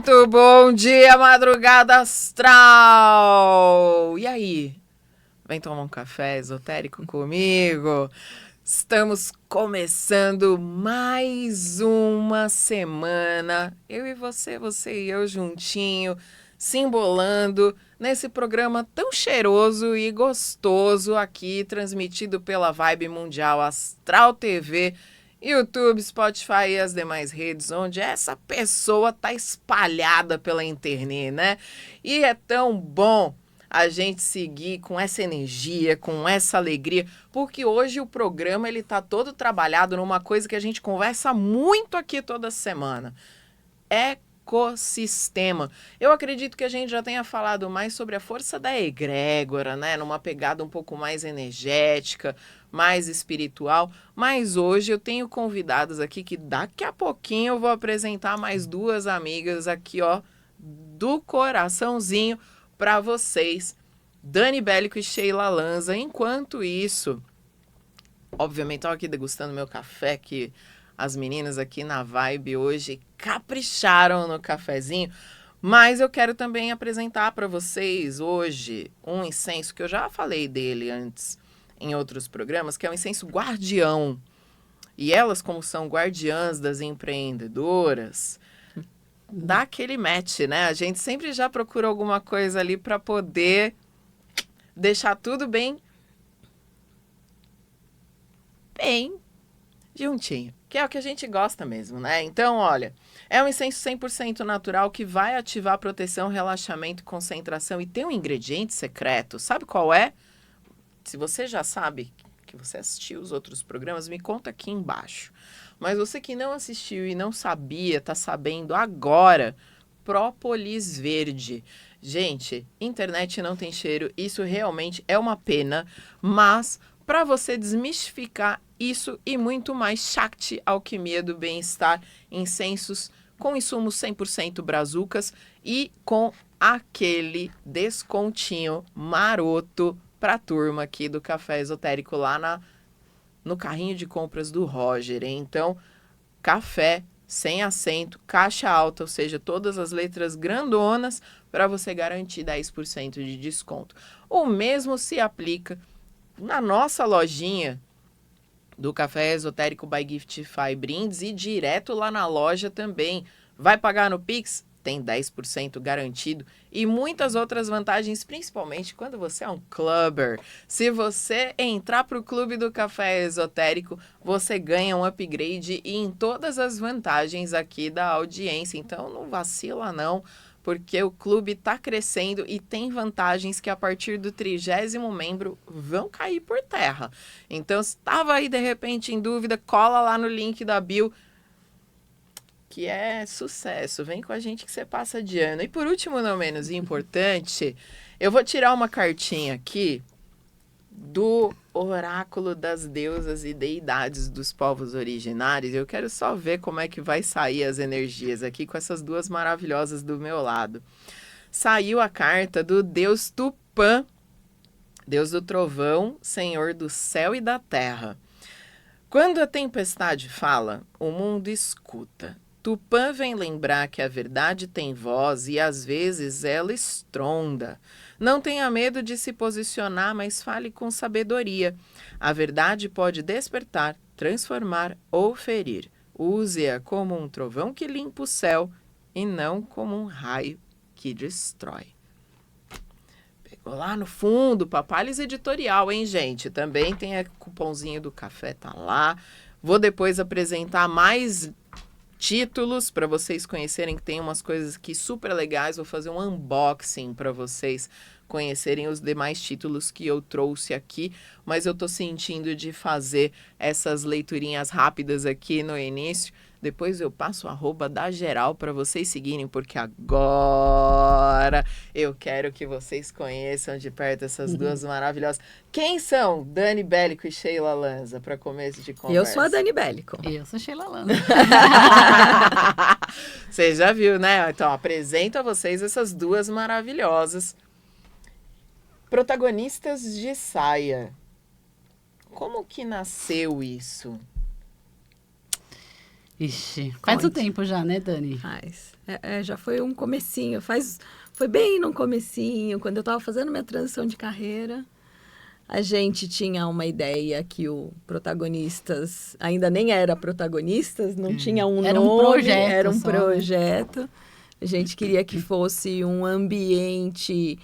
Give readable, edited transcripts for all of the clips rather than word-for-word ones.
Muito bom dia, madrugada astral! E aí? Vem tomar um café esotérico comigo? Estamos começando mais uma semana. Eu e você e eu juntinho, se embolando nesse programa tão cheiroso e gostoso aqui, transmitido pela Vibe Mundial Astral TV, YouTube, Spotify e as demais redes, onde essa pessoa tá espalhada pela internet, né? E é tão bom a gente seguir com essa energia, com essa alegria, porque hoje o programa ele tá todo trabalhado numa coisa que a gente conversa muito aqui toda semana. Ecossistema. Eu acredito que a gente já tenha falado mais sobre a força da egrégora, né? Numa pegada um pouco mais energética, mais espiritual, mas hoje eu tenho convidadas aqui que daqui a pouquinho eu vou apresentar mais duas amigas aqui, ó, do coraçãozinho para vocês, Dani Bélico e Sheila Lanza. Enquanto isso, obviamente, estou aqui degustando meu café, que as meninas aqui na Vibe hoje capricharam no cafezinho, mas eu quero também apresentar para vocês hoje um incenso que eu já falei dele antes em outros programas, que é o incenso guardião. E elas, como são guardiãs das empreendedoras, dá aquele match, né? A gente sempre já procura alguma coisa ali para poder deixar tudo bem juntinho, que é o que a gente gosta mesmo, né? Então, olha, é um incenso 100% natural que vai ativar proteção, relaxamento, concentração e tem um ingrediente secreto. Sabe qual é? Se você já sabe, que você assistiu os outros programas, me conta aqui embaixo. Mas você que não assistiu e não sabia, tá sabendo agora, própolis verde. Gente, internet não tem cheiro, isso realmente é uma pena, mas para você desmistificar isso e muito mais, Shakti Alquimia do Bem-Estar, incensos com insumos 100% brazucas e com aquele descontinho maroto para a turma aqui do Café Esotérico lá no carrinho de compras do Roger, hein? Então, café sem acento, caixa alta, ou seja, todas as letras grandonas para você garantir 10% de desconto. O mesmo se aplica na nossa lojinha do Café Esotérico by Giftify Brindes e direto lá na loja também. Vai pagar no Pix? Tem 10% garantido e muitas outras vantagens, principalmente quando você é um clubber. Se você entrar para o Clube do Café Esotérico, você ganha um upgrade e em todas as vantagens aqui da audiência. Então não vacila não, porque o clube está crescendo e tem vantagens que a partir do 30º membro vão cair por terra. Então se estava aí de repente em dúvida, cola lá no link da bio, que é sucesso. Vem com a gente que você passa de ano. E por último, não menos importante, eu vou tirar uma cartinha aqui do oráculo das deusas e deidades dos povos originários. Eu quero só ver como é que vai sair as energias aqui com essas duas maravilhosas do meu lado. Saiu a carta do deus Tupã, deus do trovão, senhor do céu e da terra. Quando a tempestade fala, o mundo escuta. Tupã vem lembrar que a verdade tem voz e às vezes ela estronda. Não tenha medo de se posicionar, mas fale com sabedoria. A verdade pode despertar, transformar ou ferir. Use-a como um trovão que limpa o céu e não como um raio que destrói. Pegou lá no fundo, Papalis Editorial, hein, gente? Também tem o cupomzinho do café, tá lá. Vou depois apresentar mais títulos para vocês conhecerem, que tem umas coisas aqui super legais. Vou fazer um unboxing para vocês conhecerem os demais títulos que eu trouxe aqui, mas eu tô sentindo de fazer essas leiturinhas rápidas aqui no início. Depois eu passo o arroba da geral para vocês seguirem, porque agora eu quero que vocês conheçam de perto essas duas maravilhosas. Quem são Dani Bélico e Sheila Lanza, para começo de conversa? Eu sou a Dani Bélico. Eu sou Sheila Lanza. Você já viu, né? Então, apresento a vocês essas duas maravilhosas protagonistas de saia. Como que nasceu isso? Ixi, faz um Conte. tempo já, né, Dani? Mas já foi um comecinho, foi bem no comecinho, quando eu estava fazendo minha transição de carreira. A gente tinha uma ideia que o protagonistas ainda nem era protagonistas, não tinha um Era um nome, projeto era um só, né? projeto. A gente queria que fosse um ambiente,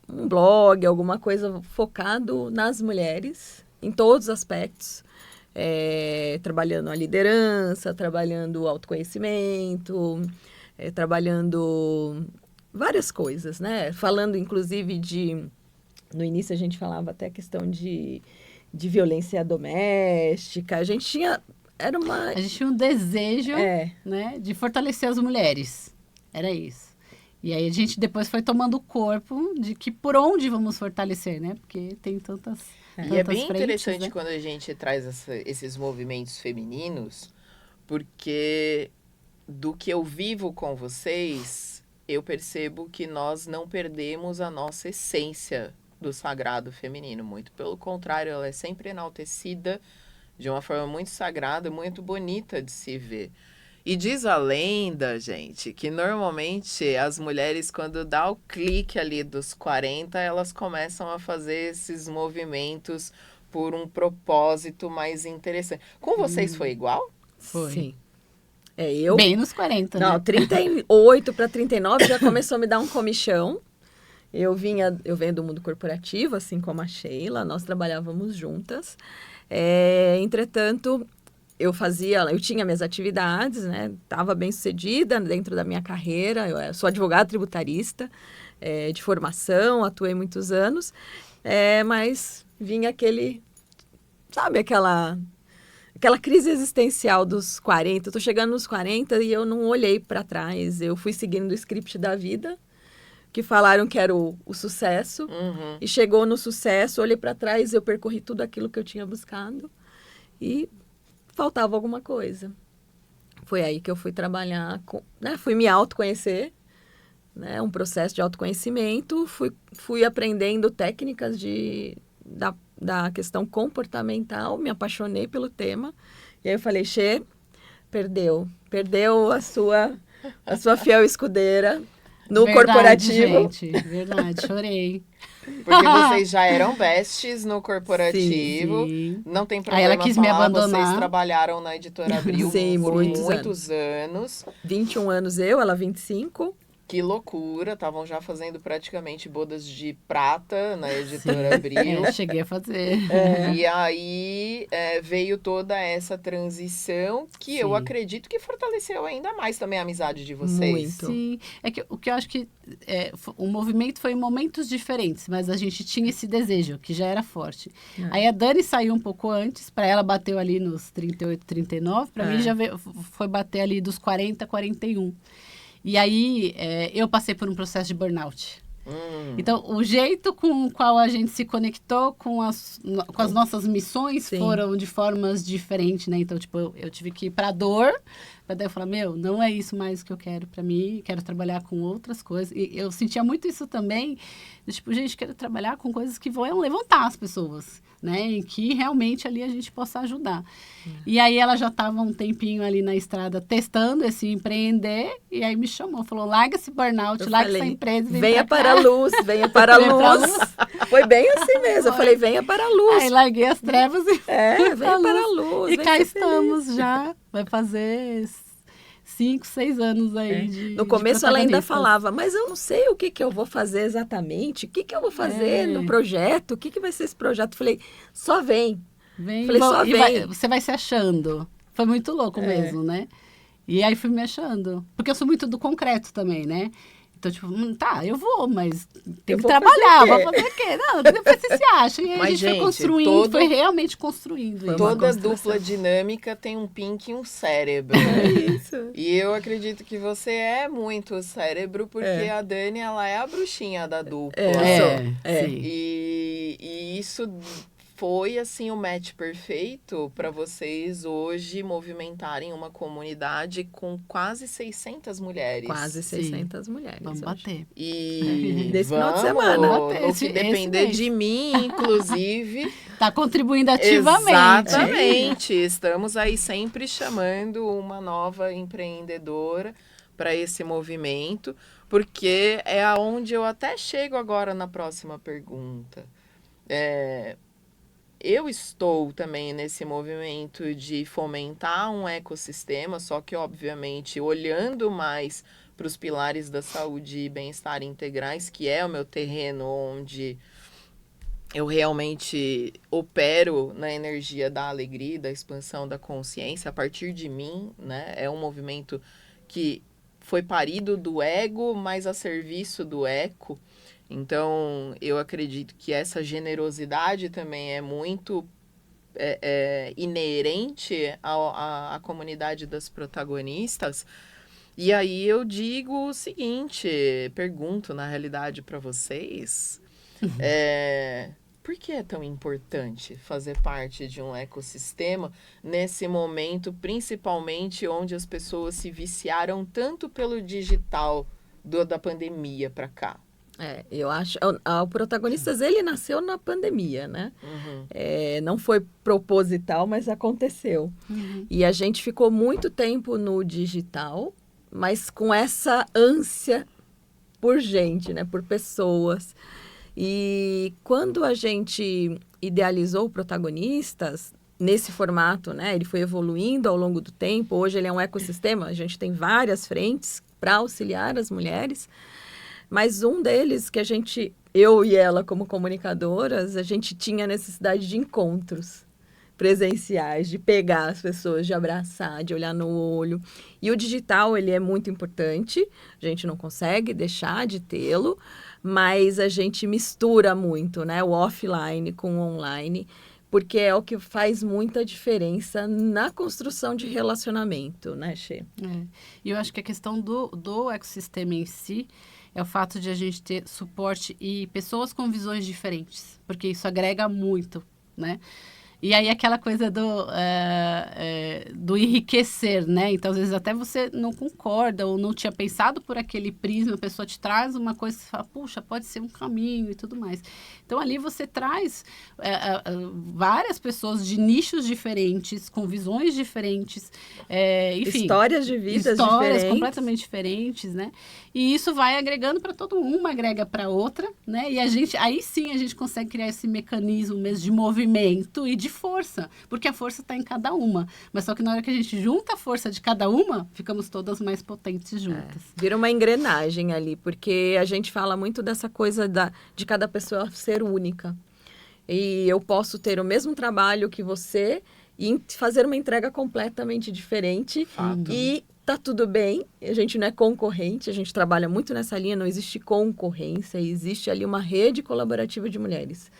um blog, alguma coisa focado nas mulheres, em todos os aspectos. Trabalhando a liderança, trabalhando o autoconhecimento, trabalhando várias coisas, né? Falando, inclusive, no início a gente falava até a questão de violência doméstica. A gente tinha... Era uma... A gente tinha um desejo, né, de fortalecer as mulheres. Era isso. E aí a gente depois foi tomando corpo de que por onde vamos fortalecer, né? Porque tem tantas E é bem frentes, interessante, né? quando a gente traz esses movimentos femininos, porque do que eu vivo com vocês, eu percebo que nós não perdemos a nossa essência do sagrado feminino. Muito pelo contrário, ela é sempre enaltecida de uma forma muito sagrada, muito bonita de se ver. E diz a lenda, gente, que normalmente as mulheres, quando dá o clique ali dos 40, elas começam a fazer esses movimentos por um propósito mais interessante. Com vocês foi igual? Foi. Sim. Bem nos 40, Não, né? 38 para 39 já começou a me dar um comichão. Eu venho do mundo corporativo, assim como a Sheila, nós trabalhávamos juntas. Entretanto, eu tinha minhas atividades, né? Estava bem sucedida dentro da minha carreira. Eu sou advogada tributarista de formação, atuei muitos anos, mas vinha aquela crise existencial dos 40. Eu tô chegando nos 40 e eu não olhei para trás. Eu fui seguindo o script da vida, que falaram que era o sucesso. Uhum. E chegou no sucesso, olhei para trás, eu percorri tudo aquilo que eu tinha buscado. E faltava alguma coisa. Foi aí que eu fui trabalhar, fui me autoconhecer, né? Um processo de autoconhecimento. Fui aprendendo técnicas da questão comportamental, me apaixonei pelo tema. E aí eu falei, perdeu a sua fiel escudeira no Verdade, corporativo. Gente, verdade, chorei. Porque vocês já eram bestes no corporativo. Sim. Não tem Aí problema ela quis me falar, abandonar. vocês trabalharam na Editora Abril Sim, por muitos muitos anos. 21 anos ela 25. Que loucura, estavam já fazendo praticamente bodas de prata na Editora Abril. Cheguei a fazer. E aí veio toda essa transição que eu acredito que fortaleceu ainda mais também a amizade de vocês. Muito. Sim, o que eu acho que o movimento foi em momentos diferentes, mas a gente tinha esse desejo, que já era forte. Aí a Dani saiu um pouco antes, para ela bateu ali nos 38, 39, para mim já foi bater ali dos 40, 41. E aí, eu passei por um processo de burnout. Então, o jeito com o qual a gente se conectou com as nossas missões foram de formas diferentes, né? Então, tipo, eu tive que ir pra dor, pra daí eu falar, não é isso mais que eu quero pra mim, quero trabalhar com outras coisas. E eu sentia muito isso também, tipo, gente, quero trabalhar com coisas que vão levantar as pessoas, né? E que realmente ali a gente possa ajudar. E aí ela já estava um tempinho ali na estrada testando esse empreender, e aí me chamou, falou, larga esse burnout, larga essa empresa, venha para a luz, venha para a luz. Foi bem assim mesmo, eu falei, venha para a luz. Aí larguei as trevas e venha para a luz. E cá estamos já, vai fazer 5, 6 anos aí no começo ela ainda falava, mas eu não sei o que eu vou fazer exatamente, o que eu vou fazer no projeto, o que vai ser esse projeto. Falei, só vem. Falei, só vem. Você vai se achando. Foi muito louco mesmo, né? E aí fui me achando. Porque eu sou muito do concreto também, né? Então, tipo, eu vou, mas tem que trabalhar. Vou fazer o quê? Não, depois você se acha. E aí a gente foi construindo, foi realmente construindo. Toda dupla dinâmica tem um pink e um cérebro. Isso. E eu acredito que você é muito cérebro, porque a Dani, ela é a bruxinha da dupla. Sim. E isso foi assim o match perfeito para vocês hoje movimentarem uma comunidade com quase 600 mulheres. Quase 600 mulheres. Vamos hoje. bater. E Nesse final de vamos, semana. no que depender de mim, inclusive. Tá contribuindo ativamente. Exatamente. Estamos aí sempre chamando uma nova empreendedora para esse movimento, porque é aonde eu até chego agora na próxima pergunta. Eu estou também nesse movimento de fomentar um ecossistema, só que, obviamente, olhando mais para os pilares da saúde e bem-estar integrais, que é o meu terreno onde eu realmente opero na energia da alegria, da expansão da consciência a partir de mim, né? É um movimento que foi parido do ego, mas a serviço do eco. Então, eu acredito que essa generosidade também é muito inerente à comunidade das protagonistas. E aí eu digo o seguinte, pergunto na realidade para vocês, por que é tão importante fazer parte de um ecossistema nesse momento, principalmente onde as pessoas se viciaram tanto pelo digital da pandemia para cá? Eu acho, o Protagonistas, ele nasceu na pandemia, né? Uhum. Não foi proposital, mas aconteceu. Uhum. E a gente ficou muito tempo no digital, mas com essa ânsia por gente, né? Por pessoas. E quando a gente idealizou o Protagonistas, nesse formato, né? Ele foi evoluindo ao longo do tempo. Hoje ele é um ecossistema, a gente tem várias frentes para auxiliar as mulheres. Mas um deles que eu e ela como comunicadoras, a gente tinha necessidade de encontros presenciais, de pegar as pessoas, de abraçar, de olhar no olho. E o digital, ele é muito importante, a gente não consegue deixar de tê-lo, mas a gente mistura muito, né? O offline com o online, porque é o que faz muita diferença na construção de relacionamento, né, Xê? E eu acho que a questão do ecossistema em si é o fato de a gente ter suporte e pessoas com visões diferentes, porque isso agrega muito, né? E aí aquela coisa do enriquecer, né? Então, às vezes, até você não concorda ou não tinha pensado por aquele prisma, a pessoa te traz uma coisa que você fala, puxa, pode ser um caminho e tudo mais. Então, ali você traz várias pessoas de nichos diferentes, com visões diferentes, enfim. Histórias de vidas histórias diferentes. completamente diferentes, né? E isso vai agregando para todo mundo, uma agrega para outra, né? E aí sim a gente consegue criar esse mecanismo mesmo de movimento e de força, porque a força está em cada uma. Mas só que na hora que a gente junta a força de cada uma, ficamos todas mais potentes juntas. Vira uma engrenagem ali, porque a gente fala muito dessa coisa de cada pessoa ser única. E eu posso ter o mesmo trabalho que você e fazer uma entrega completamente diferente. Fato. E tá tudo bem, a gente não é concorrente, a gente trabalha muito nessa linha, não existe concorrência, existe ali uma rede colaborativa de mulheres.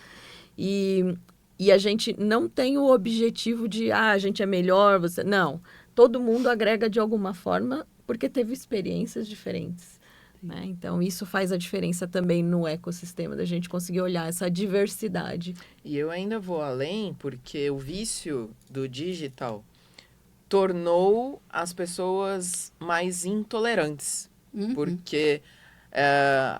E a gente não tem o objetivo de, a gente é melhor, você... Não, todo mundo agrega de alguma forma, porque teve experiências diferentes. Né? Então, isso faz a diferença também no ecossistema, da gente conseguir olhar essa diversidade. E eu ainda vou além, porque o vício do digital tornou as pessoas mais intolerantes. Uhum. Porque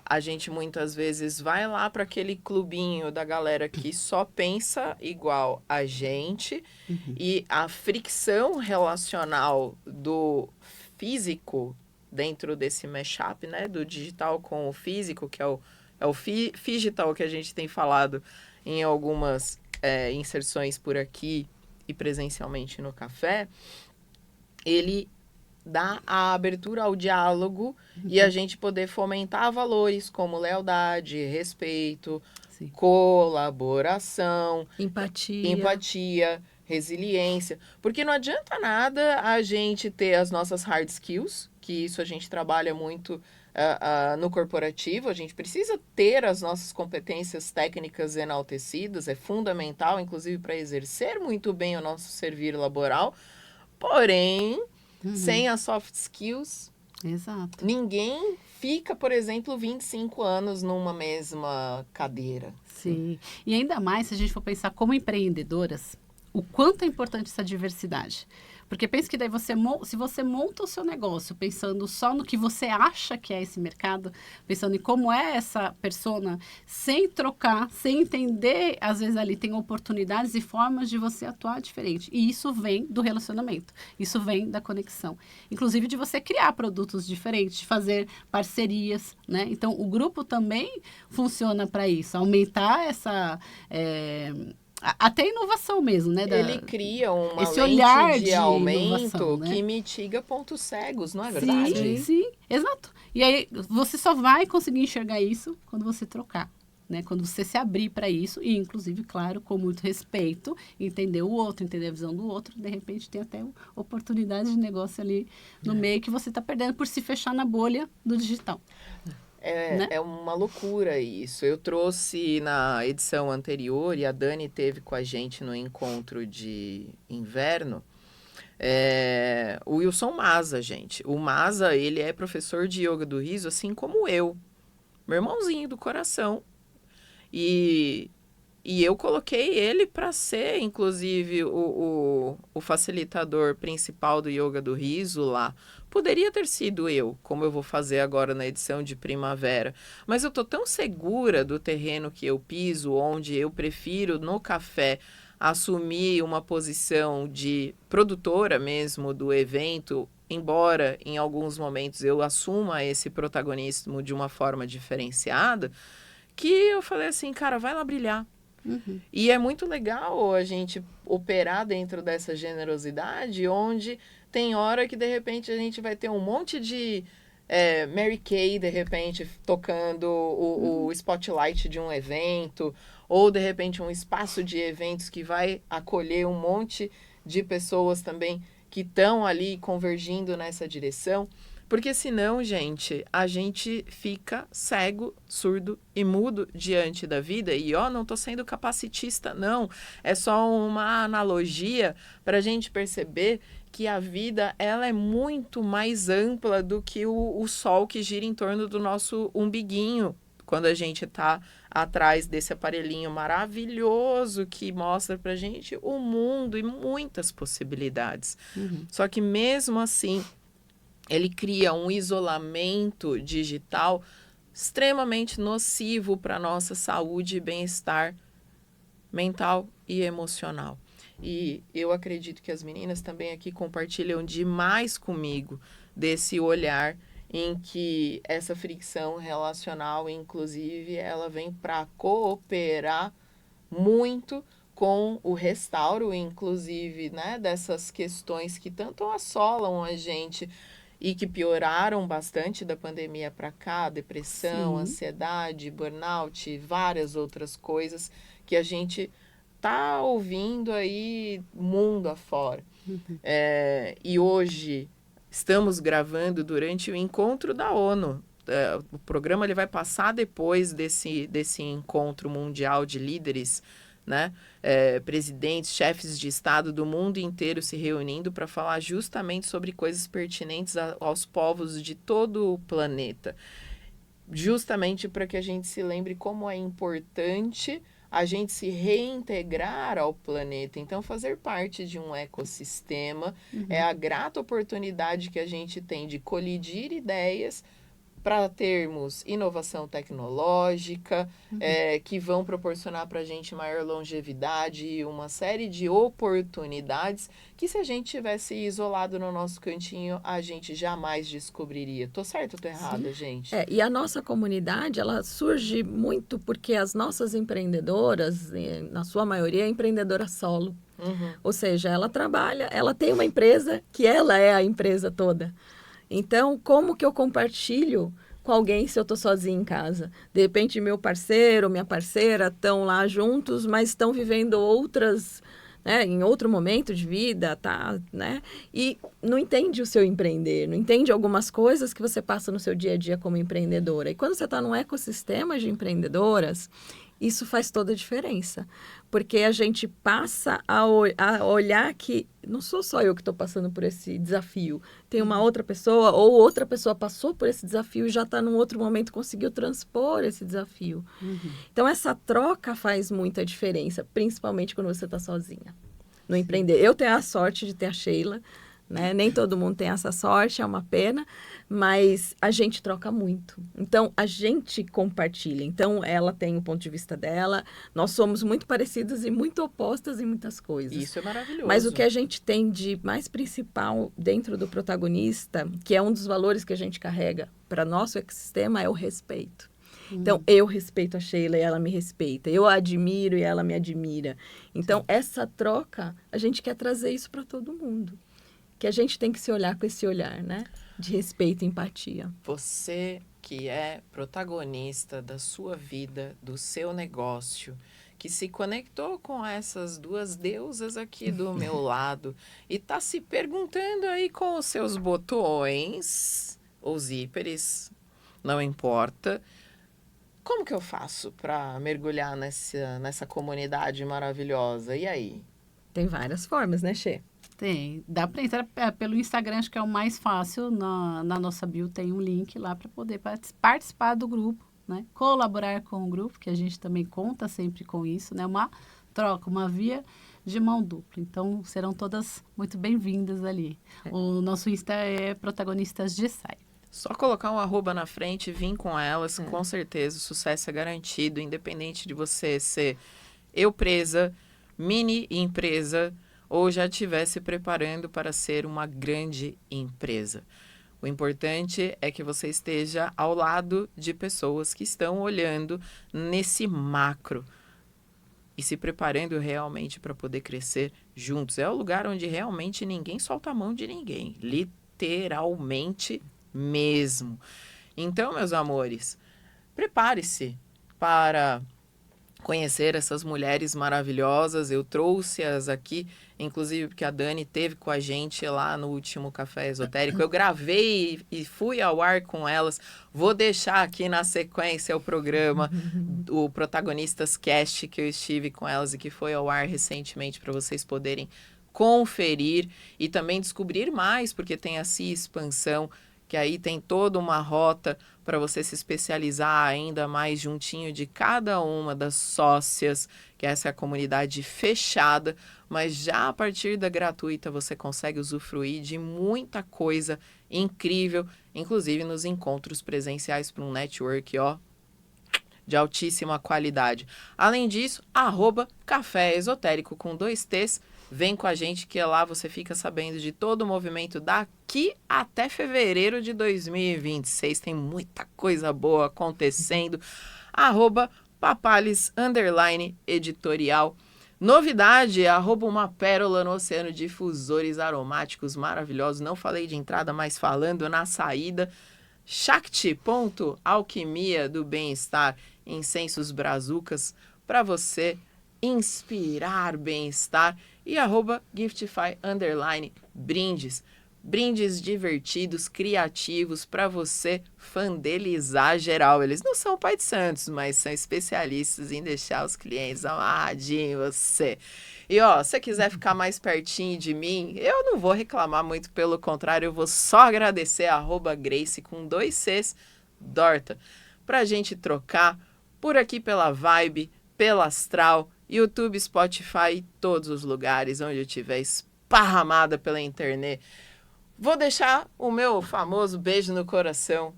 a gente muitas vezes vai lá para aquele clubinho da galera que só pensa igual a gente. Uhum. E a fricção relacional do físico dentro desse mashup, né? Do digital com o físico, que é o figital que a gente tem falado em algumas inserções por aqui e presencialmente no café, ele dá a abertura ao diálogo e a gente poder fomentar valores como lealdade, respeito, Sim. colaboração, Empatia, resiliência. Porque não adianta nada a gente ter as nossas hard skills, que isso a gente trabalha muito no corporativo, a gente precisa ter as nossas competências técnicas enaltecidas, é fundamental, inclusive para exercer muito bem o nosso servir laboral, porém, sem as soft skills, Exato. ninguém fica, por exemplo, 25 anos numa mesma cadeira. Sim. E ainda mais se a gente for pensar como empreendedoras, o quanto é importante essa diversidade. Porque pensa que daí se você monta o seu negócio pensando só no que você acha que é esse mercado, pensando em como é essa persona, sem trocar, sem entender, às vezes ali tem oportunidades e formas de você atuar diferente. E isso vem do relacionamento, isso vem da conexão. Inclusive de você criar produtos diferentes, de fazer parcerias, né? Então, o grupo também funciona para isso, aumentar essa... até inovação mesmo, né? Ele cria uma esse lente olhar de de aumento inovação, né? que mitiga pontos cegos, não é verdade? Sim, sim, exato. E aí você só vai conseguir enxergar isso quando você trocar, né? Quando você se abrir para isso e, inclusive, claro, com muito respeito, entender o outro, entender a visão do outro, de repente tem até oportunidade de negócio ali no meio que você está perdendo por se fechar na bolha do digital. Né? É uma loucura isso. Eu trouxe na edição anterior, e a Dani teve com a gente no encontro de inverno, o Wilson Maza, gente. O Maza, ele é professor de yoga do riso, assim como eu. Meu irmãozinho do coração. E eu coloquei ele para ser, inclusive, o facilitador principal do yoga do riso lá. Poderia ter sido eu, como eu vou fazer agora na edição de primavera. Mas eu tô tão segura do terreno que eu piso, onde eu prefiro, no café, assumir uma posição de produtora mesmo do evento, embora em alguns momentos eu assuma esse protagonismo de uma forma diferenciada, que eu falei assim, cara, vai lá brilhar. Uhum. E é muito legal a gente operar dentro dessa generosidade, onde tem hora que, de repente, a gente vai ter um monte de Mary Kay, de repente, tocando o spotlight de um evento, ou, de repente, um espaço de eventos que vai acolher um monte de pessoas também que estão ali convergindo nessa direção. Porque senão, gente, a gente fica cego, surdo e mudo diante da vida. E, não tô sendo capacitista, não. É só uma analogia para a gente perceber que a vida, ela é muito mais ampla do que o sol que gira em torno do nosso umbiguinho. Quando a gente tá atrás desse aparelhinho maravilhoso que mostra pra gente o mundo e muitas possibilidades. Uhum. Só que mesmo assim, ele cria um isolamento digital extremamente nocivo para a nossa saúde e bem-estar mental e emocional. E eu acredito que as meninas também aqui compartilham demais comigo desse olhar em que essa fricção relacional, inclusive, ela vem para cooperar muito com o restauro, inclusive, né, dessas questões que tanto assolam a gente e que pioraram bastante da pandemia para cá, depressão, Sim. ansiedade, burnout, várias outras coisas que a gente tá ouvindo aí mundo afora. Uhum. E hoje estamos gravando durante o encontro da ONU. O programa ele vai passar depois desse encontro mundial de líderes, né? Presidentes, chefes de Estado do mundo inteiro se reunindo para falar justamente sobre coisas pertinentes aos povos de todo o planeta. Justamente para que a gente se lembre como é importante a gente se reintegrar ao planeta. Então, fazer parte de um ecossistema é a grata oportunidade que a gente tem de colidir ideias para termos inovação tecnológica, que vão proporcionar para a gente maior longevidade e uma série de oportunidades que, se a gente tivesse isolado no nosso cantinho, a gente jamais descobriria. Tô certo ou tô errada, gente? E a nossa comunidade, ela surge muito porque as nossas empreendedoras, na sua maioria, é empreendedora solo. Uhum. Ou seja, ela trabalha, ela tem uma empresa que ela é a empresa toda. Então, como que eu compartilho com alguém se eu estou sozinha em casa? De repente, meu parceiro, minha parceira estão lá juntos, mas estão vivendo outras, né, em outro momento de vida, tá, né? E não entende o seu empreender, não entende algumas coisas que você passa no seu dia a dia como empreendedora. E quando você está num ecossistema de empreendedoras, isso faz toda a diferença. Porque a gente passa a olhar que não sou só eu que estou passando por esse desafio. Tem uma outra pessoa, ou outra pessoa passou por esse desafio e já está num outro momento, conseguiu transpor esse desafio. Então, essa troca faz muita diferença, principalmente quando você está sozinha no empreender. Eu tenho a sorte de ter a Sheila, né? Nem todo mundo tem essa sorte, é uma pena, mas a gente troca muito. Então, a gente compartilha. Então, ela tem o ponto de vista dela, nós somos muito parecidas e muito opostas em muitas coisas. Isso é maravilhoso. Mas o que a gente tem de mais principal dentro do protagonista, que é um dos valores que a gente carrega para nosso ecossistema, é o respeito. Então, eu respeito a Sheila e ela me respeita. Eu a admiro e ela me admira. Então, essa troca, a gente quer trazer isso para todo mundo. Que a gente tem que se olhar com esse olhar, né? De respeito e empatia. Você que é protagonista da sua vida, do seu negócio, que se conectou com essas duas deusas aqui do meu lado e tá se perguntando aí com os seus botões ou zíperes, não importa, como que eu faço para mergulhar nessa comunidade maravilhosa? E aí? Tem várias formas, né, Xê? Tem. Dá para entrar pelo Instagram, acho que é o mais fácil. Na nossa bio tem um link lá para poder participar do grupo, né? Colaborar com o grupo, que a gente também conta sempre com isso, né? Uma troca, uma via de mão dupla. Então, serão todas muito bem-vindas ali. O nosso Insta é Protagonistas de Sai. Só colocar um @ na frente e vir com elas, com certeza o sucesso é garantido, independente de você ser presa, mini empresa, ou já estiver se preparando para ser uma grande empresa. O importante é que você esteja ao lado de pessoas que estão olhando nesse macro e se preparando realmente para poder crescer juntos. É o lugar onde realmente ninguém solta a mão de ninguém, literalmente mesmo. Então, meus amores, prepare-se para conhecer essas mulheres maravilhosas. Eu trouxe-as aqui, inclusive porque a Dani esteve com a gente lá no último Café Esotérico. Eu gravei e fui ao ar com elas. Vou deixar aqui na sequência o programa, o Protagonistas Cast, que eu estive com elas e que foi ao ar recentemente, para vocês poderem conferir e também descobrir mais, porque tem a CIA Expansão, que aí tem toda uma rota para você se especializar ainda mais juntinho de cada uma das sócias, que essa é a comunidade fechada, mas já a partir da gratuita você consegue usufruir de muita coisa incrível, inclusive nos encontros presenciais para um network, de altíssima qualidade. Além disso, @Café Esotérico com 2 T's. Vem com a gente que lá você fica sabendo de todo o movimento daqui até fevereiro de 2026. Tem muita coisa boa acontecendo. @Papales_editorial. Novidade, @uma pérola no oceano de difusores aromáticos maravilhosos. Não falei de entrada, mas falando na saída. Shakti.alquimia do bem-estar. Incensos brazucas para você inspirar bem-estar. E @Giftify_brindes. Brindes divertidos, criativos, para você fandelizar geral. Eles não são pai de santos, mas são especialistas em deixar os clientes amadinhos em você. E se você quiser ficar mais pertinho de mim, eu não vou reclamar muito, pelo contrário, eu vou só agradecer @Grace com 2 Cs, Dorta, pra gente trocar por aqui pela Vibe, pela Astral, YouTube, Spotify, todos os lugares onde eu estiver esparramada pela internet. Vou deixar o meu famoso beijo no coração,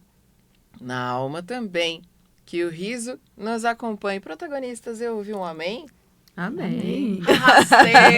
na alma também, que o riso nos acompanhe. Protagonistas, eu ouvi um amém? Amém. Arrasei!